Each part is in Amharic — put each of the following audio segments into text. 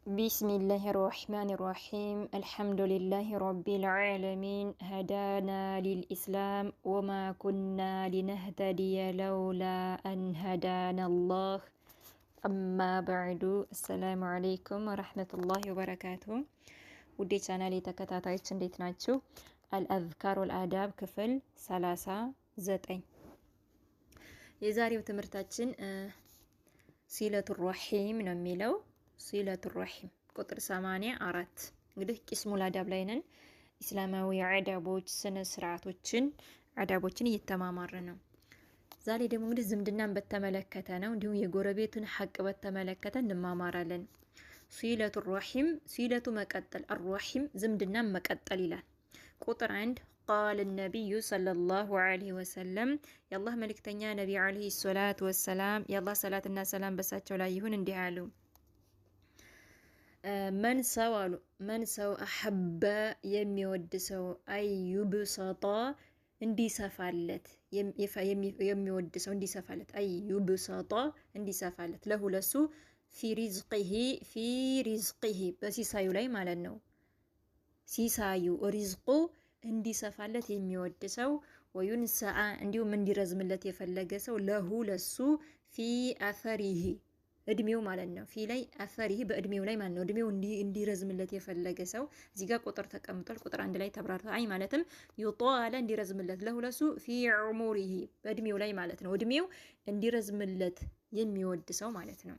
بسم الله الرحمن الرحيم الحمد لله رب العالمين هدانا للإسلام وما كنا لنهتدي لولا أن هدانا الله أما بعد السلام عليكم ورحمة الله وبركاته ودي ቻናሌ ተከታታዮች እንዴት ናችሁ? አልአዝካር ወልአዳብ ክፍል 39 የዛሬው ትምህርታችን ሲለቱ ረሂም ነው የሚለው ሲለቱ ረሂም ቁጥር 84 እንግዲህ ቂስሙል አዳብ ላይ ነን። ኢስላማዊ አዳቦች ስነ ስርዓቶችን አዳቦችን እየተማማርን ነው። ዛሬ ደግሞ እንግዲህ ዝምድናን በተመለከተ ነው። እንዲሁም የጎረቤቱን ሐቅ በተመለከተ እንማማራለን። ሲለቱ ረሂም ሲለቱ መቀጠል الرحيم ዝምድናን መቀጠል ይላል። ቁጥር 1 قال النبي صلى الله عليه وسلم የአላህ መልእክተኛ ነቢ አለይሂ ሰላቱ ወሰላም የአላህ ሰላትና ሰላም በሳቸው ላይ ይሁን እንዲህ አሉ። መን ሰው አሐበ የሚወድ ሰው አዩብሰጣ እንዲሰፋለት የሚወድ ሰው እንዲሰፋለት አዩብሰጣ እንዲሰፋለት ለሁለሱ ፊ ሪዝቂሂ በሲሳዩ ላይ ማለት ነው። ሲሳዩ ሪዝቁ እንዲሰፋለት የሚወድ ሰው ወዩንሰአ እንዲሁም እንዲረዝምለት የፈለገ ሰው ለሁ ለሱ ፊ አፈሪሂ እድሜው ማለት ነው። ፊ ላይ አፈሪሂ በእድሜው ላይ ማለት ነው። እድሜው እንዲረዝምለት የፈለገ ሰው እዚህ ጋር ቁጥር ተቀምጧል። ቁጥር 1 ላይ ተብራርቷል። አይ ማለትም ይጧለ እንዲረዝምለት ለሁ ለሱ ፊ ዑሙሪሂ በእድሜው ላይ ማለት ነው። እድሜው እንዲረዝምለት የሚወድ ሰው ማለት ነው።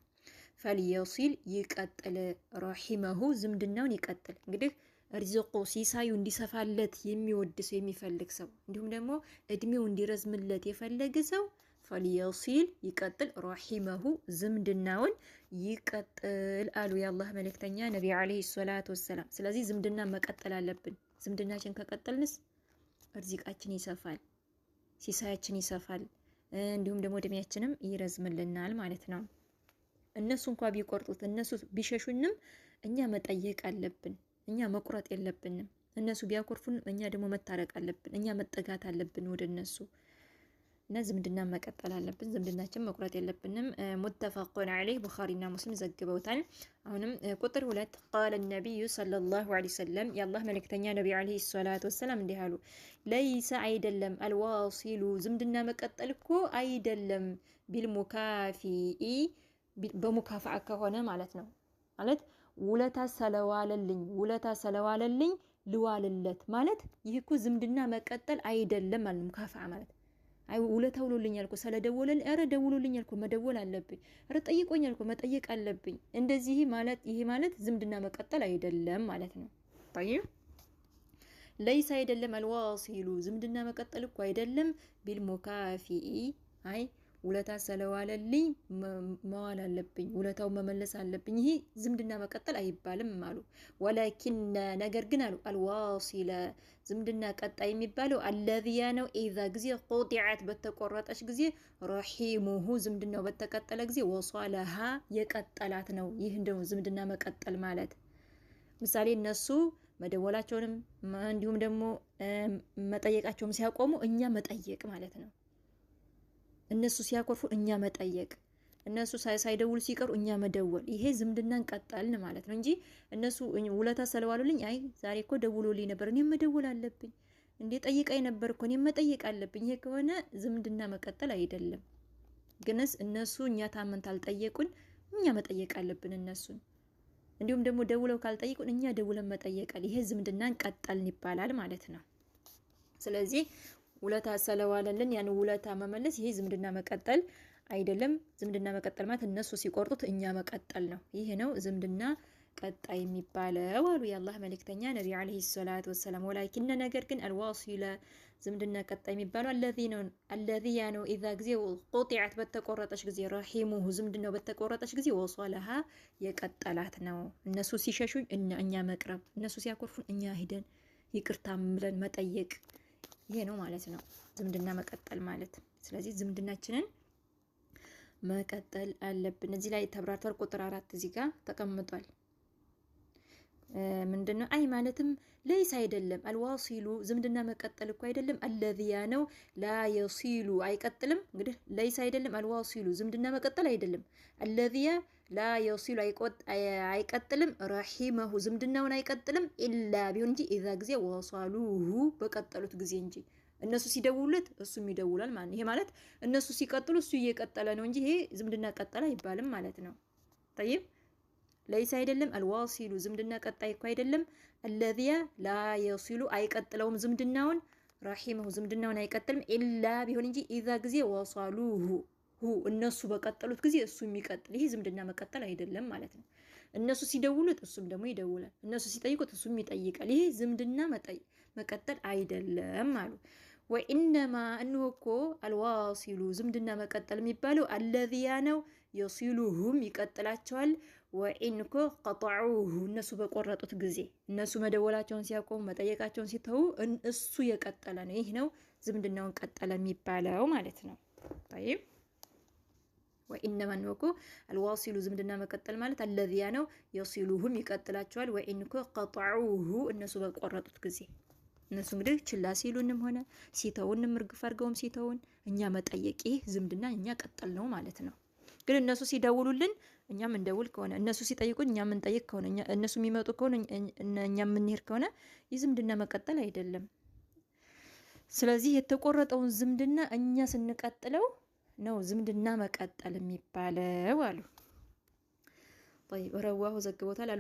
ፈልየሲል ይቀጥል ረሂመሁ ዝምድናውን ይቀጥል። እንግዲህ ርዝቁ ሲሳዩ እንዲሰፋለት የሚወድ ሰው የሚፈልግ ሰው እንዲሁም ደግሞ እድሜው እንዲረዝምለት የፈለገ ሰው ፈልየሲል ይቀጥል ረሂመሁ ዝምድናውን ይቀጥል አሉ የአላህ መልእክተኛ ነቢ አለይሂ ሰላቱ ወሰላም። ስለዚህ ዝምድና መቀጠል አለብን። ዝምድናችን ከቀጠልንስ ርዝቃችን ይሰፋል፣ ሲሳያችን ይሰፋል፣ እንዲሁም ደግሞ እድሜያችንም ይረዝምልናል ማለት ነው። እነሱ እንኳን ቢቆርጡት እነሱ ቢሸሹንም እኛ መጠየቅ አለብን። እኛ መቁረጥ የለብንም። እነሱ ቢያኮርፉንም እኛ ደግሞ መታረቅ አለብን። እኛ መጠጋት አለብን ወደ እነሱ እና ዝምድና መቀጠል አለብን። ዝምድናችን መቁረጥ የለብንም። ሙተፈቁን ዐለይህ ቡኻሪና ሙስሊም ዘግበውታል። አሁንም ቁጥር 2 ቃለ ነቢዩ ሰለላሁ ዐለይሂ ወሰለም የአላህ መልእክተኛ ነቢ ዐለይሂ ሰላቱ ወሰላም እንዲህ አሉ። ለይሰ አይደለም አልዋሲሉ ዝምድና መቀጠል እኮ አይደለም ቢልሙካፊኢ በሙካፋዓ ከሆነ ማለት ነው። ማለት ውለታ ስለዋለልኝ ልዋልለት ማለት ይህ እኮ ዝምድና መቀጠል አይደለም ማለት ነው። ሙካፋዓ ማለት አይ ውለታ ውሎልኛል እኮ ስለደወለልኝ፣ ኧረ ደውሎልኛል እኮ መደወል አለብኝ፣ ኧረ ጠይቆኛል እኮ መጠየቅ አለብኝ። እንደዚህ ማለት ይሄ ማለት ዝምድና መቀጠል አይደለም ማለት ነው። طيب ለይስ አይደለም አልዋሲሉ ዝምድና መቀጠል እኮ አይደለም ቢልሙካፊኢ አይ ውለታ ስለዋለልኝ መዋል አለብኝ፣ ውለታው መመለስ አለብኝ። ይሄ ዝምድና መቀጠል አይባልም አሉ። ወላኪን ነገር ግን አሉ አልዋሲለ ዝምድና ቀጣይ የሚባለው አለዚያ ነው ኢዛ ጊዜ ቁጢዐት በተቆረጠች ጊዜ ረሂሙሁ ዝምድናው በተቀጠለ ጊዜ ወሷለሃ የቀጠላት ነው። ይህ እንደው ዝምድና መቀጠል ማለት ምሳሌ እነሱ መደወላቸውንም እንዲሁም ደግሞ መጠየቃቸውም ሲያቆሙ እኛ መጠየቅ ማለት ነው። እነሱ ሲያኮርፉ እኛ መጠየቅ፣ እነሱ ሳይደውሉ ሲቀሩ እኛ መደወል፣ ይሄ ዝምድናን ቀጠልን ማለት ነው እንጂ እነሱ ውለታ ስለዋሉልኝ አይ ዛሬ እኮ ደውሎልኝ ነበር እኔም መደወል አለብኝ እንዴ ጠይቃኝ ነበር እኮ እኔም መጠየቅ አለብኝ። ይሄ ከሆነ ዝምድና መቀጠል አይደለም። ግንስ እነሱ እኛ ታመን ካልጠየቁን እኛ መጠየቅ አለብን እነሱን። እንዲሁም ደግሞ ደውለው ካልጠይቁን እኛ ደውለን መጠየቃል። ይሄ ዝምድናን ቀጠልን ይባላል ማለት ነው። ስለዚህ ውለታ ስለዋለልን ያን ውለታ መመለስ ይሄ ዝምድና መቀጠል አይደለም። ዝምድና መቀጠል ማለት እነሱ ሲቆርጡት እኛ መቀጠል ነው። ይሄ ነው ዝምድና ቀጣይ የሚባለው አሉ የአላህ መልእክተኛ ነቢ አለይሂ ሰላቱ ወሰላም። ወላኪን ነገር ግን አልዋሲለ ዝምድና ቀጣይ የሚባለው አለዚያ ነው ኢዛ ጊዜ ቁጢዐት በተቆረጠች ጊዜ ረሂሙሁ ዝምድናው በተቆረጠች ጊዜ ወሷለሃ የቀጠላት ነው። እነሱ ሲሸሹኝ እኛ መቅረብ፣ እነሱ ሲያኮርፉን እኛ ሂደን ይቅርታ ብለን መጠየቅ፣ ይሄ ነው ማለት ነው ዝምድና መቀጠል ማለት። ስለዚህ ዝምድናችንን መቀጠል አለብን። እዚህ ላይ ተብራርቷል። ቁጥር 4 እዚህ ጋር ተቀምጧል። ምንድነው? አይ ማለትም ለይስ አይደለም። አልዋሲሉ ዝምድና መቀጠል እኮ አይደለም። አለዚያ ነው ላ የሲሉ አይቀጥልም። እንግዲህ ለይስ አይደለም። አልዋሲሉ ዝምድና መቀጠል አይደለም። አለዚያ ላ የሲሉ አይቀጥልም። ረሂመሁ ዝምድናውን አይቀጥልም። ኢላ ቢሆን እንጂ ኢዛ ጊዜ ወሳሉሁ በቀጠሉት ጊዜ እንጂ እነሱ ሲደውሉለት እሱም ይደውላል ማለት ነው። ይሄ ማለት እነሱ ሲቀጥሉ እሱ እየቀጠለ ነው እንጂ ይሄ ዝምድና ቀጠለ አይባልም ማለት ነው። ጠይብ ለይስ አይደለም። አልዋሲሉ ዝምድና ቀጣይ እኮ አይደለም። አለዚያ ላ የሲሉ አይቀጥለውም ዝምድናውን። ረሂመሁ ዝምድናውን አይቀጥልም። ኢላ ቢሆን እንጂ ኢዛ ጊዜ ወሳሉሁ እነሱ በቀጠሉት ጊዜ እሱ የሚቀጥል ይሄ ዝምድና መቀጠል አይደለም ማለት ነው። እነሱ ሲደውሉት እሱም ደግሞ ይደውላል። እነሱ ሲጠይቁት እሱም ይጠይቃል። ይሄ ዝምድና መቀጠል አይደለም አሉ። ወኢነማ እንሆ እኮ አልዋሲሉ ዝምድና መቀጠል የሚባለው አለዚያ ነው የሲሉሁም ይቀጥላቸዋል። ወኢን እኮ ቀጠዑሁ እነሱ በቆረጡት ጊዜ እነሱ መደወላቸውን ሲያቆሙ መጠየቃቸውን ሲተዉ እሱ የቀጠለ ነው። ይህ ነው ዝምድናውን ቀጠለ የሚባለው ማለት ነው። ጠይብ ወኢነማ እንሆ እኮ አልዋሲሉ ዝምድና መቀጠል ማለት አለዚያ ነው የሲሉሁም ይቀጥላቸዋል። ወኢን እኮ ቀጠዑሁ እነሱ በቆረጡት ጊዜ እነሱ እንግዲህ ችላ ሲሉንም ሆነ ሲተውንም እርግፍ አድርገውም ሲተውን እኛ መጠየቅ ይህ ዝምድና እኛ ቀጠል ነው ማለት ነው። ግን እነሱ ሲደውሉልን እኛ ምንደውል ከሆነ እነሱ ሲጠይቁን እኛ ምንጠይቅ ከሆነ እነሱ የሚመጡ ከሆነ እኛ ምንሄድ ከሆነ ይህ ዝምድና መቀጠል አይደለም። ስለዚህ የተቆረጠውን ዝምድና እኛ ስንቀጥለው ነው ዝምድና መቀጠል የሚባለው አሉ። طيب ረዋሁ ዘግበውታል።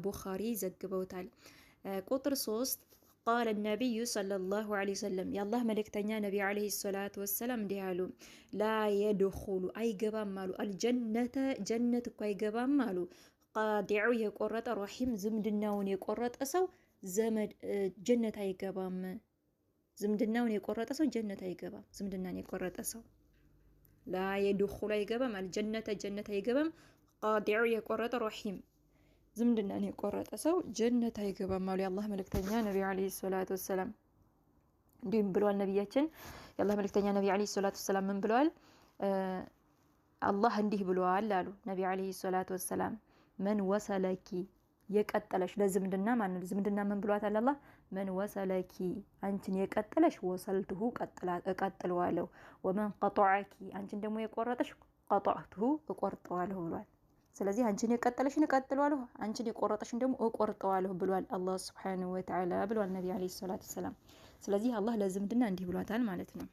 ቡኻሪ ዘግበውታል። ቁጥር 3 ቃለ ነቢዩ ሰለላሁ ዐለይሂ ወሰለም የአላህ መልእክተኛ ነቢ ዐለይሂ ሰላቱ ወሰላም እንዲህ አሉ። ላ የድኹሉ አይገባም አሉ። አልጀነተ ጀነት እኮ አይገባም አሉ። ቃዲዑ የቆረጠ ረሂም ዝምድናውን የቆረጠ ሰው ዘመድ ጀነት አይገባም። ዝምድናውን የቆረጠ ሰው ጀነት አይገባም። ዝምድናን የቆረጠ ሰው ላ የድኹሉ አይገባም። አልጀነተ ጀነት አይገባም። ቃዲዑ የቆረጠ ረሂም ዝምድናን የቆረጠ ሰው ጀነት አይገባም አሉ የአላህ መልእክተኛ ነቢ ዐለይሂ ሰላቱ ወሰላም። እንዲሁም ብለዋል ነቢያችን የአላህ መልእክተኛ ነቢ ዐለይሂ ሰላቱ ወሰላም ምን ብለዋል? አላህ እንዲህ ብለዋል አሉ ነቢ ዐለይሂ ሰላቱ ወሰላም መን ወሰለኪ የቀጠለሽ ለዝምድና ማን ነው? ዝምድና ምን ብሏታል አላህ? መን ወሰለኪ አንቺን የቀጠለሽ ወሰልቱሁ እቀጥለዋለሁ። ወመን ቀጠዐኪ አንቺን ደግሞ የቆረጠሽ ቀጠዐቱሁ እቆርጠዋለሁ ብሏል። ስለዚህ አንቺን የቀጠለሽን እቀጥለዋለሁ፣ አንቺን የቆረጠሽን ደግሞ እቆርጠዋለሁ ብሏል አላህ ሱብሓነሁ ወተዓላ ብሏል ነቢ ዐለይሂ ሰላቱ ወሰላም። ስለዚህ አላህ ለዝምድና እንዲህ ብሏታል ማለት ነው።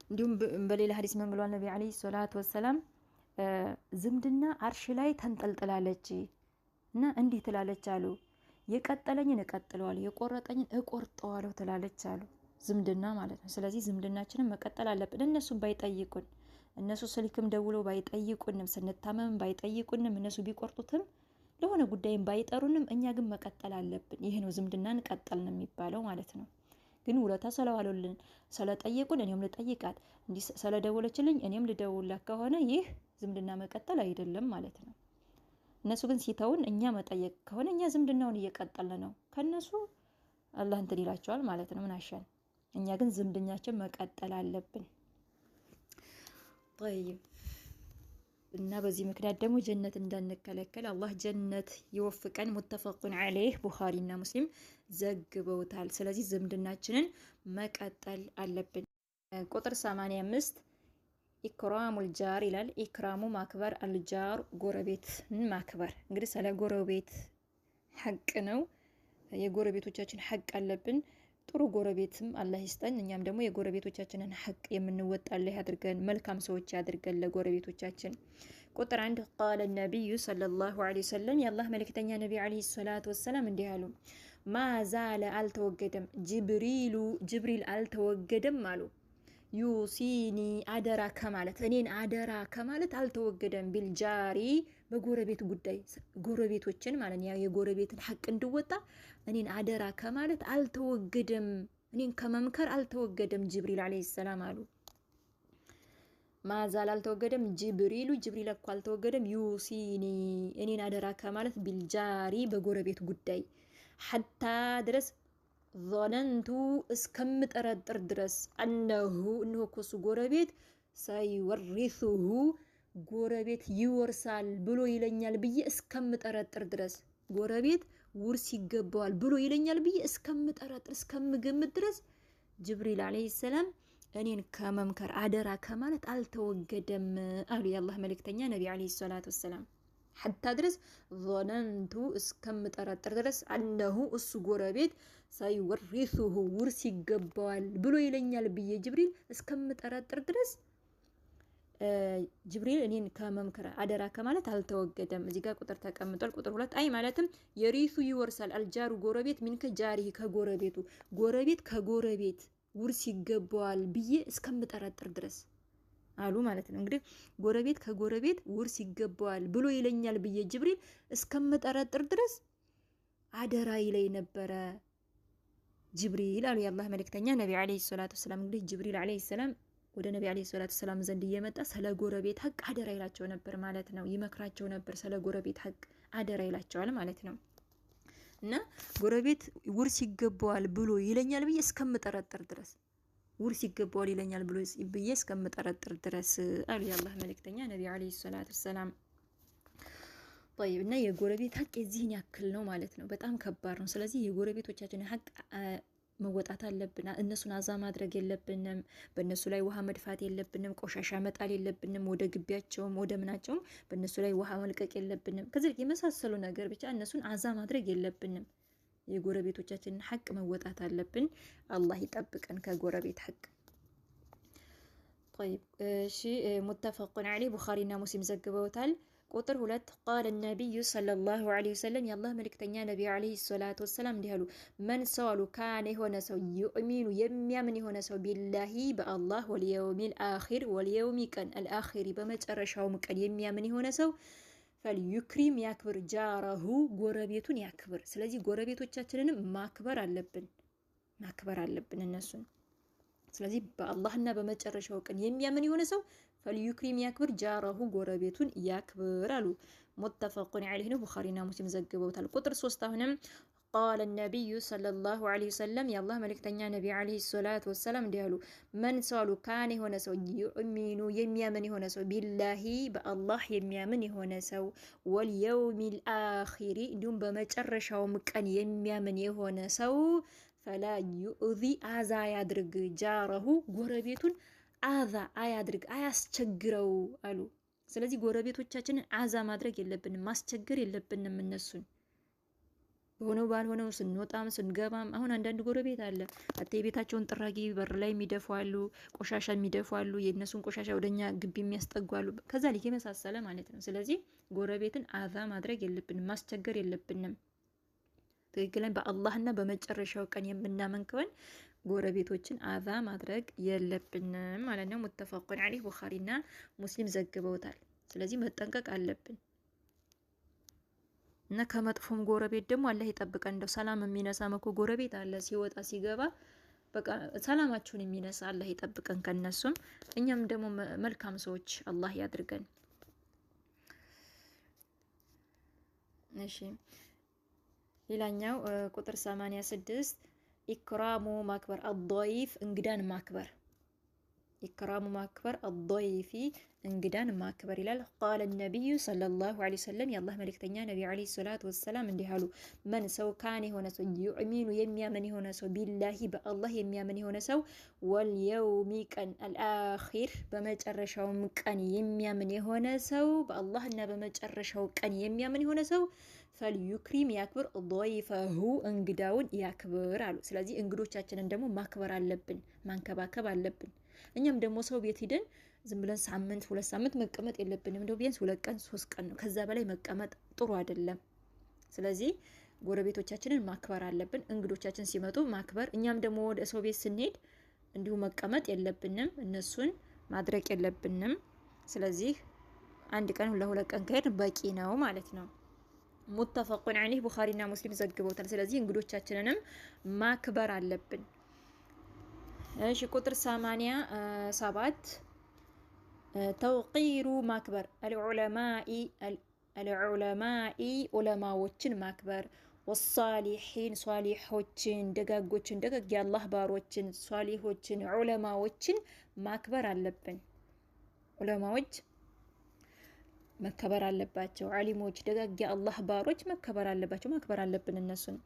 እንዲሁም በሌላ ሐዲስ ምን ብሏል ነቢ ዐለይሂ ሰላቱ ወሰላም? ዝምድና አርሽ ላይ ተንጠልጥላለች እና እንዲህ ትላለች አሉ። የቀጠለኝን እቀጥለዋለሁ፣ የቆረጠኝን እቆርጠዋለሁ ትላለች አሉ። ዝምድና ማለት ነው። ስለዚህ ዝምድናችንን መቀጠል አለብን። እነሱም ባይጠይቁን እነሱ ስልክም ደውለው ባይጠይቁንም ስንታመም ባይጠይቁንም እነሱ ቢቆርጡትም ለሆነ ጉዳይም ባይጠሩንም እኛ ግን መቀጠል አለብን። ይሄ ነው ዝምድናን ቀጠልን የሚባለው ማለት ነው። ግን ውለታ ስለዋሉልን ስለጠየቁን እኔም ልጠይቃት እንዲህ ስለደወለችልኝ እኔም ልደውላት ከሆነ ይህ ዝምድና መቀጠል አይደለም ማለት ነው። እነሱ ግን ሲተውን እኛ መጠየቅ ከሆነ እኛ ዝምድናውን እየቀጠልን ነው። ከነሱ አላህ እንትን ይላቸዋል ማለት ነው። ምን አሻን እኛ ግን ዝምድናችን መቀጠል አለብን። طيب እና በዚህ ምክንያት ደግሞ ጀነት እንዳንከለከል አላህ ጀነት ይወፍቀን። ሙተፈቁን ዐለይህ ቡኻሪና ሙስሊም ዘግበውታል። ስለዚህ ዝምድናችንን መቀጠል አለብን። ቁጥር 85 ኢክራሙል ጃር ይላል። ኢክራሙ ማክበር፣ አልጃር ጎረቤትን ማክበር። እንግዲህ ስለ ጎረቤት ሐቅ ነው። የጎረቤቶቻችን ሐቅ አለብን። ጥሩ ጎረቤትም አላህ ይስጠን። እኛም ደግሞ የጎረቤቶቻችንን ሐቅ የምንወጣ አላህ ያድርገን። መልካም ሰዎች ያድርገን ለጎረቤቶቻችን። ቁጥር 1 ቃለ ነቢዩ ሰለላሁ ዐለይሂ ወሰለም የአላህ መልእክተኛ ነቢ ዐለይሂ ሰላቱ ወሰላም እንዲህ አሉ። ማዛለ አልተወገደም፣ ጅብሪል አልተወገደም አሉ። ዩሲኒ አደራ ከማለት እኔን አደራ ከማለት አልተወገደም። ቢልጃሪ በጎረቤት ጉዳይ ጎረቤቶችን ማለት ያ የጎረቤትን ሐቅ እንድወጣ እኔን አደራ ከማለት አልተወገደም። እኔን ከመምከር አልተወገደም ጅብሪል አለይሂ ሰላም አሉ። ማዛል አልተወገደም። ጅብሪል እኮ አልተወገደም። ዩሲኒ እኔን አደራ ከማለት ቢልጃሪ በጎረቤት ጉዳይ ሐታ ድረስ ظننቱ እስከምጠረጥር ድረስ እነሆ እኮ እሱ ጎረቤት ሰይወሪሱሁ ጎረቤት ይወርሳል ብሎ ይለኛል ብዬ እስከምጠረጥር ድረስ ጎረቤት ውርስ ይገባዋል ብሎ ይለኛል ብዬ እስከምጠረጥር እስከምገምት ድረስ ጅብሪል አለይሂ ሰላም እኔን ከመምከር አደራ ከማለት አልተወገደም አሉ የአላህ መልእክተኛ ነቢ አለይሂ ሰላቱ ወሰላም። ሐታ ድረስ ظننቱ እስከምጠረጥር ድረስ አነሁ እሱ ጎረቤት ሳይወሪሱሁ ውርስ ይገባዋል ብሎ ይለኛል ብዬ ጅብሪል እስከምጠረጥር ድረስ ጅብሪል እኔን ከመምከር አደራ ከማለት አልተወገደም። እዚህ ጋር ቁጥር ተቀምጧል። ቁጥር 2 አይ ማለትም የሪሱ ይወርሳል አልጃሩ ጎረቤት ሚንከ ጃሪህ ከጎረቤቱ ጎረቤት ከጎረቤት ውርስ ይገባዋል ብዬ እስከምጠረጥር ድረስ አሉ ማለት ነው። እንግዲህ ጎረቤት ከጎረቤት ውርስ ይገባዋል ብሎ ይለኛል ብዬ ጅብሪል እስከምጠረጥር ድረስ አደራ ይለኝ ነበረ ጅብሪል አሉ የአላህ መልእክተኛ ነቢ አለይሂ ሰላቱ ወሰላም። እንግዲህ ጅብሪል አለይሂ ሰላም ወደ ነቢ አለይሂ ሰላቱ ወሰላም ዘንድ እየመጣ ስለ ጎረቤት ሐቅ አደራ ይላቸው ነበር ማለት ነው። ይመክራቸው ነበር ስለ ጎረቤት ሐቅ አደራ ይላቸዋል ማለት ነው። እና ጎረቤት ውርስ ይገባዋል ብሎ ይለኛል ብዬ እስከምጠረጥር ድረስ ውርስ ይገባዋል ይለኛል ብዬ እስከምጠረጥር ድረስ አሉ የአላህ መልእክተኛ ነቢ አለይሂ ሰላቱ ወሰላም። طيب እና የጎረቤት ሐቅ የዚህን ያክል ነው ማለት ነው። በጣም ከባድ ነው። ስለዚህ የጎረቤቶቻችን ሐቅ መወጣት አለብን። እነሱን አዛ ማድረግ የለብንም። በእነሱ ላይ ውሃ መድፋት የለብንም። ቆሻሻ መጣል የለብንም። ወደ ግቢያቸውም ወደ ምናቸውም በእነሱ ላይ ውሃ መልቀቅ የለብንም። ከዚህ የመሳሰሉ ነገር ብቻ እነሱን አዛ ማድረግ የለብንም። የጎረቤቶቻችንን ሐቅ መወጣት አለብን። አላህ ይጠብቀን ከጎረቤት ሐቅ። طيب እሺ ሙተፈቁን ዐለይህ ቡኻሪና ሙስሊም ዘግበውታል። ቁጥር 2 ቃለ ነቢዩ ሰለላሁ ዐለይሂ ወሰለም የአላህ መልእክተኛ ነቢ ዐለይሂ ሰላቱ ወሰላም እንዲህ አሉ። መን ሰው አሉ ካነ የሆነ ሰው ዩእሚኑ የሚያምን የሆነ ሰው ቢላሂ በአላህ ወልየውሚል አኺር ወልየውሚ ቀን አልአኺሪ በመጨረሻውም ቀን የሚያምን የሆነ ሰው ፈልዩክሪም ያክብር ጃረሁ ጎረቤቱን ያክብር። ስለዚህ ጎረቤቶቻችንንም ማክበር አለብን እነሱን። ስለዚህ በአላህና በመጨረሻው ቀን የሚያምን የሆነ ሰው ፈልዩክሪም ያክብር ጃረሁ ጎረቤቱን ያክብር አሉ። ሙተፈቁን ዐለይህ ነው። ቡኻሪና ሙስሊም ዘግበውታል። ቁጥር 3 አሁንም ቃለ ነቢዩ ሰለላሁ ዐለይሂ ወሰለም የአላህ መልእክተኛ ነቢ ዐለይሂ ሰላቱ ወሰላም እንዲህ አሉ። መን ሰው አሉ ካነ የሆነ ሰው ዩእሚኑ የሚያምን የሆነ ሰው ቢላሂ በአላህ የሚያምን የሆነ ሰው ወልየውሚል አኺሪ እንዲሁም በመጨረሻውም ቀን የሚያምን የሆነ ሰው ፈላ ዩእዚ አዛ ያድርግ ጃረሁ ጎረቤቱን አዛ አያድርግ አያስቸግረው አሉ። ስለዚህ ጎረቤቶቻችንን አዛ ማድረግ የለብንም፣ ማስቸገር የለብንም። እነሱን በሆነው ባልሆነው ስንወጣም ስንገባም አሁን አንዳንድ ጎረቤት አለ አተ የቤታቸውን ጥራጊ በር ላይ የሚደፉ አሉ፣ ቆሻሻ የሚደፉ አሉ፣ የእነሱን ቆሻሻ ወደኛ ግቢ የሚያስጠጉ አሉ። ከዛ ልክ የመሳሰለ ማለት ነው። ስለዚህ ጎረቤትን አዛ ማድረግ የለብንም፣ ማስቸገር የለብንም። ትክክለን በአላህና በመጨረሻው ቀን የምናመን ከሆነ ጎረቤቶችን አዛ ማድረግ የለብንም ማለት ነው። ሙተፈቁን ዐለይህ ቡኻሪና ሙስሊም ዘግበውታል። ስለዚህ መጠንቀቅ አለብን እና ከመጥፎም ጎረቤት ደግሞ አላህ ይጠብቀን። እንደው ሰላም የሚነሳ መኮ ጎረቤት አለ ሲወጣ ሲገባ በቃ ሰላማችሁን የሚነሳ አላህ ይጠብቀን ከነሱም። እኛም ደግሞ መልካም ሰዎች አላህ ያድርገን። እሺ ሌላኛው ቁጥር 86 ኢክራሙ ማክበር አضይፍ እንግዳን ማክበር ኢክራሙ ማክበር አضይፊ እንግዳን ማክበር ይላል። ቃለ ነቢዩ ሰለላሁ ዐለይሂ ወሰለም የአላህ መልእክተኛ ነቢ ዐለይሂ ሰላቱ ወሰላም እንዲህ አሉ። መን ሰው ካነ የሆነ ሰው ዩእሚኑ የሚያምን የሆነ ሰው ቢላሂ በአላህ የሚያምን የሆነ ሰው ወልየውሚ ቀን አልአኺር በመጨረሻውም ቀን የሚያምን የሆነ ሰው በአላህና በመጨረሻው ቀን የሚያምን የሆነ ሰው ፈልዩክሪም ያክብር ضይፈሁ እንግዳውን ያክብር አሉ። ስለዚህ እንግዶቻችንን ደግሞ ማክበር አለብን፣ ማንከባከብ አለብን። እኛም ደግሞ ሰው ቤት ሂደን ዝም ብለን ሳምንት 2 ሳምንት መቀመጥ የለብንም። እንደው ቢያንስ 2 ቀን 3 ቀን ነው፣ ከዛ በላይ መቀመጥ ጥሩ አይደለም። ስለዚህ ጎረቤቶቻችንን ማክበር አለብን፣ እንግዶቻችን ሲመጡ ማክበር። እኛም ደግሞ ወደ ሰው ቤት ስንሄድ እንዲሁ መቀመጥ የለብንም፣ እነሱን ማድረቅ የለብንም። ስለዚህ 1 ቀን ለ2 ቀን ከሄድ በቂ ነው ማለት ነው። ሙተፈቁን ዐለይህ ቡኻሪና ሙስሊም ዘግበውታል። ስለዚህ እንግዶቻችንንም ማክበር አለብን። እሺ ቁጥር 87 ተውቂሩ ማክበር አልዑለማኢ ዑለማዎችን ማክበር ወሳሊሒን ሷሊሖችን ደጋጎችን ደጋግ የአላህ ባሮችን ሷሊሖችን ዑለማዎችን ማክበር አለብን። ዑለማዎች መከበር አለባቸው። ዓሊሞች ደጋግ አላህ ባሮች መከበር አለባቸው። ማክበር አለብን እነሱን።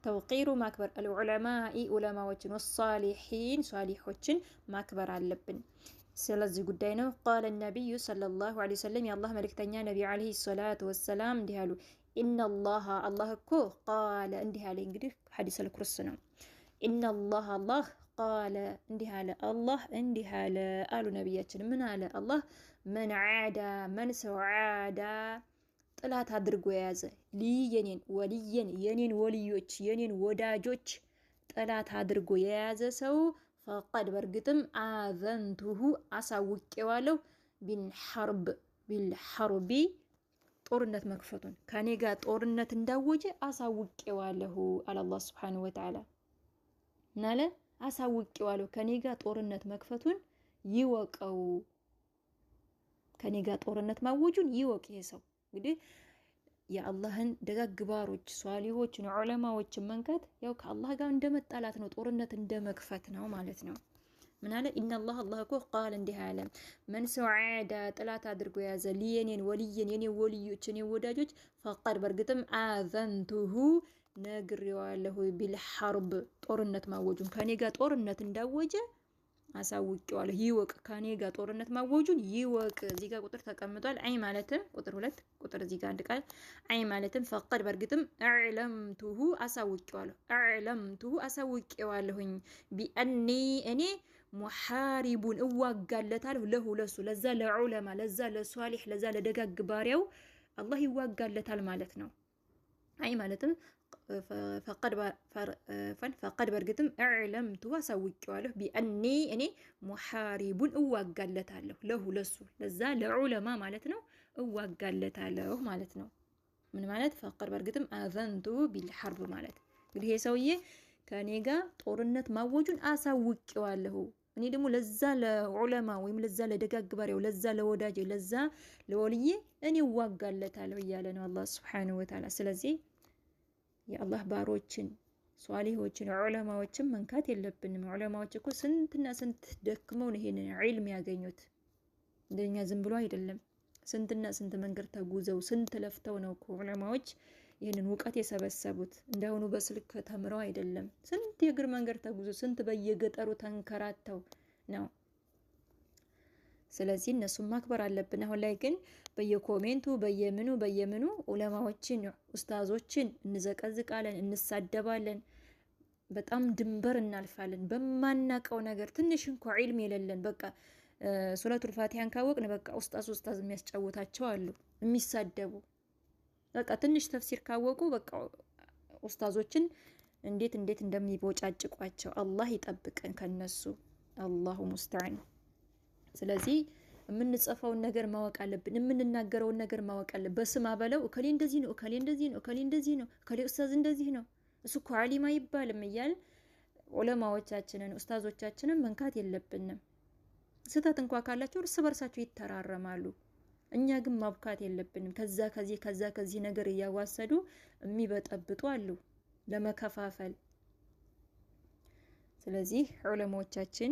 ተውቂሩ ማክበር አልዑለማኢ ዑለማዎችን ወሳሊሒን ሷሊሖችን ማክበር አለብን። ስለዚህ ጉዳይ ነው። ቃለ ነቢዩ ሰለላሁ ዐለይሂ ወሰለም የአላህ መልእክተኛ ነቢ ዐለይሂ ሰላቱ ወሰላም እንዲህ አሉ። ኢነላህ አላህ እኮ ቃለ እንዲህ አለ። እንግዲህ ሐዲስ አልኩርስ ነው። ኢነላህ አላህ ቃለ እንዲህ አለ። አላህ እንዲህ አለ አሉ ነቢያችን። ምን አለ አላህ? መን ዓዳ መን ሰው ዓዳ ጥላት አድርጎ የያዘ የኔን ወልየን የኔን ወልዮች የኔን ወዳጆች ጥላት አድርጎ የያዘ ሰው ፈቀድ በእርግጥም አዘንቱሁ አሳውቄዋለሁ ቢልሐርቢ ጦርነት መክፈቱን ከኔ ጋር ጦርነት እንዳወጀ አሳውቄዋለሁ አለ አላህ ሱብሓነሁ ወተዓላ። ናለ አሳውቄዋለሁ ከኔ ጋር ጦርነት መክፈቱን ይወቀው። ከኔ ጋር ጦርነት ማወጁን ይወቅ ይሄ ሰው። እንግዲህ የአላህን ደጋግ ባሮች ሷሊሆችን ዑለማዎችን መንካት ያው ከአላህ ጋር እንደመጣላት ነው፣ ጦርነት እንደመክፈት ነው ማለት ነው። ምን አለ? ኢነላህ አላህ እኮ ቃል እንዲህ አለ። መን ሰው ዓዳ ጥላት አድርጎ የያዘ የኔን ወልየን የኔን ወልዮች የኔን ወዳጆች ፈቀድ በእርግጥም አዘንቱሁ ነግሬዋለሁ ቢልሐርብ ጦርነት ማወጁን ከኔ ጋር ጦርነት እንዳወጀ አሳውቄዋለሁ። ይወቅ ከኔ ጋር ጦርነት ማወጁን ይወቅ። እዚህ ጋር ቁጥር ተቀምጧል። አይ ማለትም ቁጥር 2 ቁጥር እዚህ ጋር አንድ ቃል አይ ማለትም ፈቀድ በእርግጥም አዕለምቱሁ አሳውቄዋለሁ አዕለምቱሁ አሳውቄዋለሁኝ ቢአኒ እኔ ሙሐሪቡን እዋጋለታለሁ ለሁ ለሱ ለዛ ለዑለማ ለዛ ለሷሊህ ለዛ ለደጋግ ባሪያው አላህ ይዋጋለታል ማለት ነው። አይ ማለትም ፈቀድ በእርግጥም አዕለምቱ አሳውቄዋለሁ ቢአኒ እኔ ሙሐሪቡን እዋጋለታለሁ ለሁ ለሱ ለዛ ለዑለማ ማለት ነው እዋጋለታለሁ ማለት ነው። ምን ማለት? ፈቀድ በእርግጥም አዘንቱ ቢልሐርብ ማለት እንግዲህ ይሄ ሰውዬ ከኔ ጋር ጦርነት ማወጁን አሳውቄዋለሁ። እኔ ደግሞ ለዛ ለዑለማ ወይም ለዛ ለደጋግ ባሪያው ለዛ ለወዳጅ ለዛ ለወልዬ እኔ እዋጋለታለሁ እያለ ነው አላህ ሱብሓነሁ ወተዓላ። ስለዚህ የአላህ ባሮችን ሷሊሆችን ዑለማዎችን መንካት የለብንም። ዑለማዎች እኮ ስንትና ስንት ደክመው ነው ይሄንን ዒልም ያገኙት። እንደኛ ዝም ብሎ አይደለም። ስንትና ስንት መንገድ ተጉዘው ስንት ለፍተው ነው እኮ ዑለማዎች ይህንን እውቀት የሰበሰቡት። እንዳሁኑ በስልክ ተምረው አይደለም። ስንት የእግር መንገድ ተጉዘው ስንት በየገጠሩ ተንከራተው ነው። ስለዚህ እነሱን ማክበር አለብን። አሁን ላይ ግን በየኮሜንቱ በየምኑ ዑለማዎችን ኡስታዞችን እንዘቀዝቃለን፣ እንሳደባለን፣ በጣም ድንበር እናልፋለን በማናቀው ነገር። ትንሽ እንኳ ዒልም የሌለን በቃ ሱረቱል ፋቲሃን ካወቅን በቃ ኡስታዝ የሚያስጫውታቸው አሉ የሚሳደቡ። በቃ ትንሽ ተፍሲር ካወቁ በቃ ኡስታዞችን እንዴት እንደሚቦጫጭቋቸው አላህ ይጠብቀን ከነሱ። አላሁ ሙስተዓን። ስለዚህ የምንጽፈውን ነገር ማወቅ አለብን። የምንናገረውን ነገር ማወቅ አለብን። በስም አበለው እከሌ እንደዚህ ነው፣ እከሌ እንደዚህ ነው፣ እከሌ እንደዚህ ነው፣ እከሌ ኡስታዝ እንደዚህ ነው፣ እሱ እኮ ዓሊም አይባልም እያል ዑለማዎቻችንን ኡስታዞቻችንን መንካት የለብንም። ስህተት እንኳ ካላቸው እርስ በርሳቸው ይተራረማሉ። እኛ ግን ማብካት የለብንም። ከዚህ ነገር እያዋሰዱ የሚበጠብጡ አሉ ለመከፋፈል። ስለዚህ ዑለማዎቻችን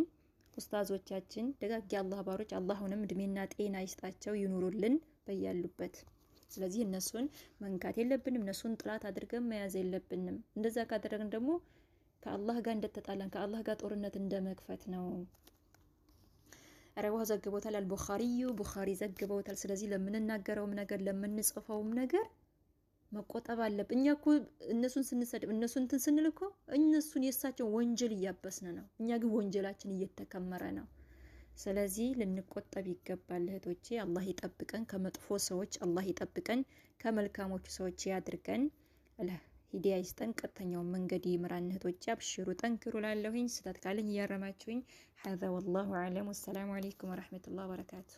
ኡስታዞቻችን ደጋግ አላህ ባሮች አላሁንም እድሜና ጤና ይስጣቸው ይኑሩልን በያሉበት። ስለዚህ እነሱን መንካት የለብንም። እነሱን ጥላት አድርገን መያዝ የለብንም። እንደዛ ካደረግን ደግሞ ከአላህ ጋር እንደተጣላን ከአላህ ጋር ጦርነት እንደመክፈት ነው። ረዋህ ዘግቦታል። ቡኻሪ ዘግበውታል። ስለዚህ ለምንናገረውም ነገር ለምንጽፈውም ነገር መቆጠብ አለብን። እኛ እኮ እነሱን ስንሰድብ እነሱን ስንል እኮ እነሱን የእሳቸውን ወንጀል እያበስን ነው። እኛ ግን ወንጀላችን እየተከመረ ነው። ስለዚህ ልንቆጠብ ይገባል እህቶቼ። አላህ ይጠብቀን ከመጥፎ ሰዎች፣ አላህ ይጠብቀን ከመልካሞቹ ሰዎች ያድርገን። ሂዳያ ይስጠን፣ ቀጥተኛውን መንገድ ይምራን። እህቶቼ አብሽሩ፣ ጠንክሩ። ላለሁኝ ስህተት ካለኝ እያረማችሁኝ። ሀዛ ወላሁ አዕለም። ወሰላሙ አለይኩም ወረሕመቱላሂ ወበረካቱ።